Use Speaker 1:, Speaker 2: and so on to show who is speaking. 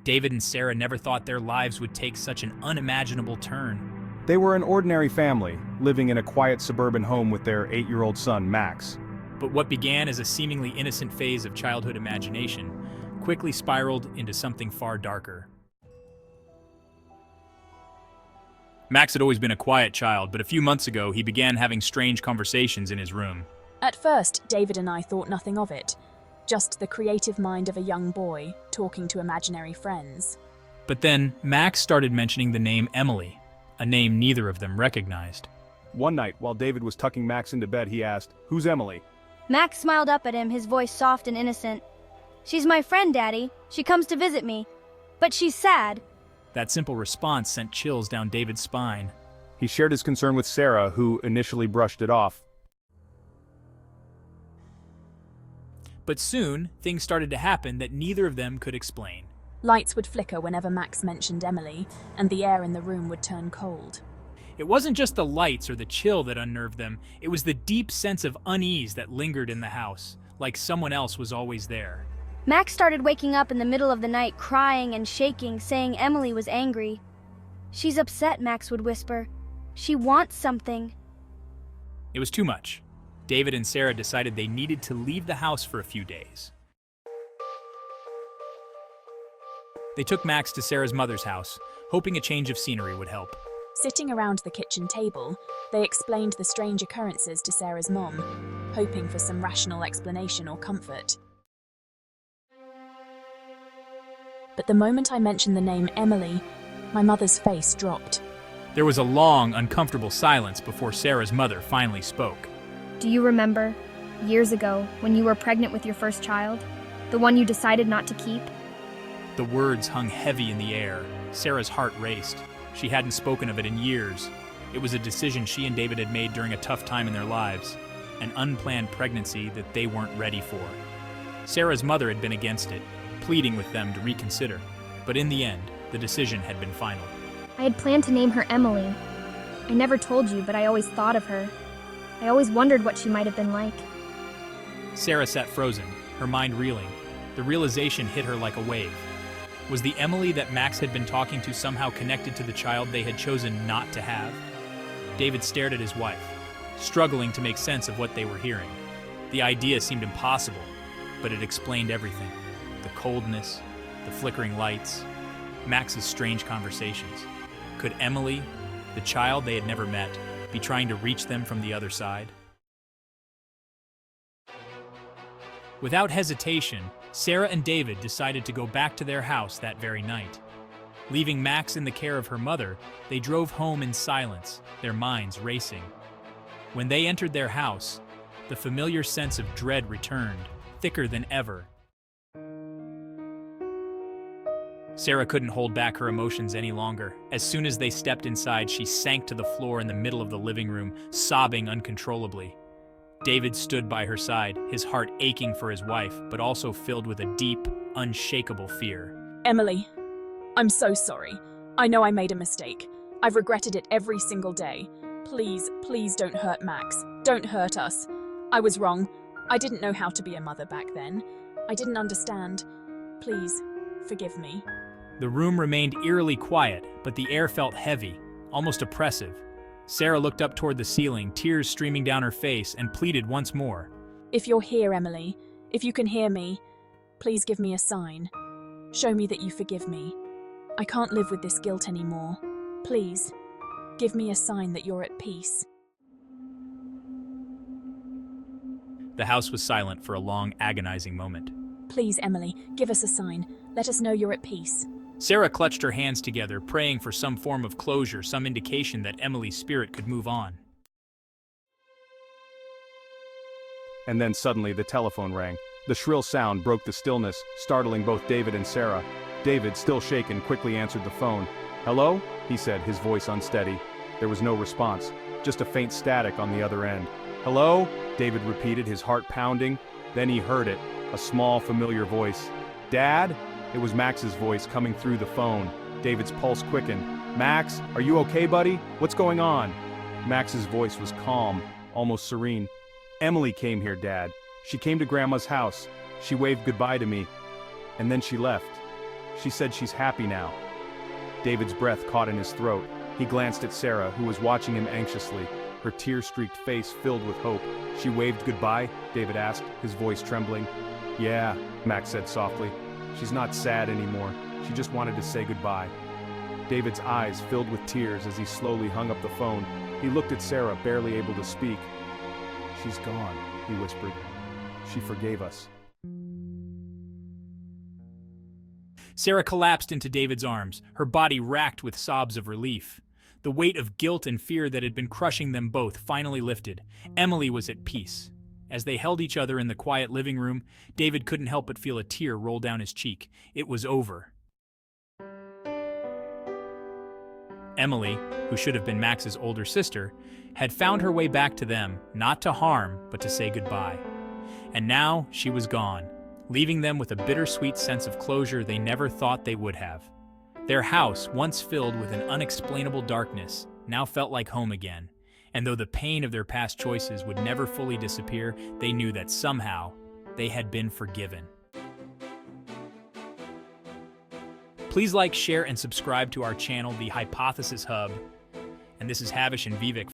Speaker 1: David and Sarah never thought their lives would take such an unimaginable turn.
Speaker 2: They were an ordinary family, living in a quiet suburban home with their 8-year-old son, Max.
Speaker 1: But what began as a seemingly innocent phase of childhood imagination quickly spiraled into something far darker. Max had always been a quiet child, but a few months ago he began having strange conversations in his room.
Speaker 3: At first, David and I thought nothing of it. Just the creative mind of a young boy talking to imaginary friends.
Speaker 1: But then Max started mentioning the name Emily, a name neither of them recognized.
Speaker 2: One night, while David was tucking Max into bed, he asked, "Who's Emily?"
Speaker 4: Max smiled up at him, his voice soft and innocent. "She's my friend, Daddy. She comes to visit me. But she's sad."
Speaker 1: That simple response sent chills down David's spine.
Speaker 2: He shared his concern with Sarah, who initially brushed it off.
Speaker 1: But soon, things started to happen that neither of them could explain.
Speaker 3: Lights would flicker whenever Max mentioned Emily, and the air in the room would turn cold.
Speaker 1: It wasn't just the lights or the chill that unnerved them, it was the deep sense of unease that lingered in the house, like someone else was always there.
Speaker 4: Max started waking up in the middle of the night, crying and shaking, saying Emily was angry. "She's upset," Max would whisper. "She wants something."
Speaker 1: It was too much. David and Sarah decided they needed to leave the house for a few days. They took Max to Sarah's mother's house, hoping a change of scenery would help.
Speaker 3: Sitting around the kitchen table, they explained the strange occurrences to Sarah's mom, hoping for some rational explanation or comfort. But the moment I mentioned the name Emily, my mother's face dropped.
Speaker 1: There was a long, uncomfortable silence before Sarah's mother finally spoke.
Speaker 5: "Do you remember, years ago, when you were pregnant with your first child? The one you decided not to keep?"
Speaker 1: The words hung heavy in the air. Sarah's heart raced. She hadn't spoken of it in years. It was a decision she and David had made during a tough time in their lives, an unplanned pregnancy that they weren't ready for. Sarah's mother had been against it, pleading with them to reconsider, but in the end, the decision had been final.
Speaker 5: "I had planned to name her Emily. I never told you, but I always thought of her. I always wondered what she might have been like."
Speaker 1: Sarah sat frozen, her mind reeling. The realization hit her like a wave. Was the Emily that Max had been talking to somehow connected to the child they had chosen not to have? David stared at his wife, struggling to make sense of what they were hearing. The idea seemed impossible, but it explained everything. The coldness, the flickering lights, Max's strange conversations. Could Emily, the child they had never met, be trying to reach them from the other side? Without hesitation, Sarah and David decided to go back to their house that very night. Leaving Max in the care of her mother, they drove home in silence, their minds racing. When they entered their house, the familiar sense of dread returned, thicker than ever. Sarah couldn't hold back her emotions any longer. As soon as they stepped inside, she sank to the floor in the middle of the living room, sobbing uncontrollably. David stood by her side, his heart aching for his wife, but also filled with a deep, unshakable fear.
Speaker 3: Emily, I'm so sorry. I know I made a mistake. I've regretted it every single day. Please, please don't hurt Max. Don't hurt us. I was wrong. I didn't know how to be a mother back then. I didn't understand. Please, forgive me.
Speaker 1: The room remained eerily quiet, but the air felt heavy, almost oppressive. Sarah looked up toward the ceiling, tears streaming down her face, and pleaded once more.
Speaker 3: If you're here, Emily, if you can hear me, please give me a sign. Show me that you forgive me. I can't live with this guilt anymore. Please, give me a sign that you're at peace.
Speaker 1: The house was silent for a long, agonizing moment.
Speaker 3: Please, Emily, give us a sign. Let us know you're at peace.
Speaker 1: Sarah clutched her hands together, praying for some form of closure, some indication that Emily's spirit could move on.
Speaker 2: And then suddenly the telephone rang. The shrill sound broke the stillness, startling both David and Sarah. David, still shaken, quickly answered the phone. "Hello?" he said, his voice unsteady. There was no response, just a faint static on the other end. "Hello?" David repeated, his heart pounding. Then he heard it, a small, familiar voice. "Dad?" It was Max's voice coming through the phone. David's pulse quickened. "Max, are you okay, buddy? What's going on?" Max's voice was calm, almost serene. "Emily came here, Dad. She came to Grandma's house. She waved goodbye to me. And then she left. She said she's happy now. David's breath caught in his throat. He glanced at Sarah, who was watching him anxiously, her tear-streaked face filled with hope. She waved goodbye? David asked, his voice trembling. Yeah, Max said softly. She's not sad anymore. She just wanted to say goodbye. David's eyes filled with tears as he slowly hung up the phone. He looked at Sarah, barely able to speak. She's gone, he whispered. She forgave us.
Speaker 1: Sarah collapsed into David's arms, her body racked with sobs of relief. The weight of guilt and fear that had been crushing them both finally lifted. Emily was at peace. As they held each other in the quiet living room, David couldn't help but feel a tear roll down his cheek. It was over. Emily, who should have been Max's older sister, had found her way back to them, not to harm, but to say goodbye. And now she was gone, leaving them with a bittersweet sense of closure they never thought they would have. Their house, once filled with an unexplainable darkness, now felt like home again. And though the pain of their past choices would never fully disappear, they knew that somehow they had been forgiven. Please like, share, and subscribe to our channel, The Hypothesis Hub. And this is Havish and Vivek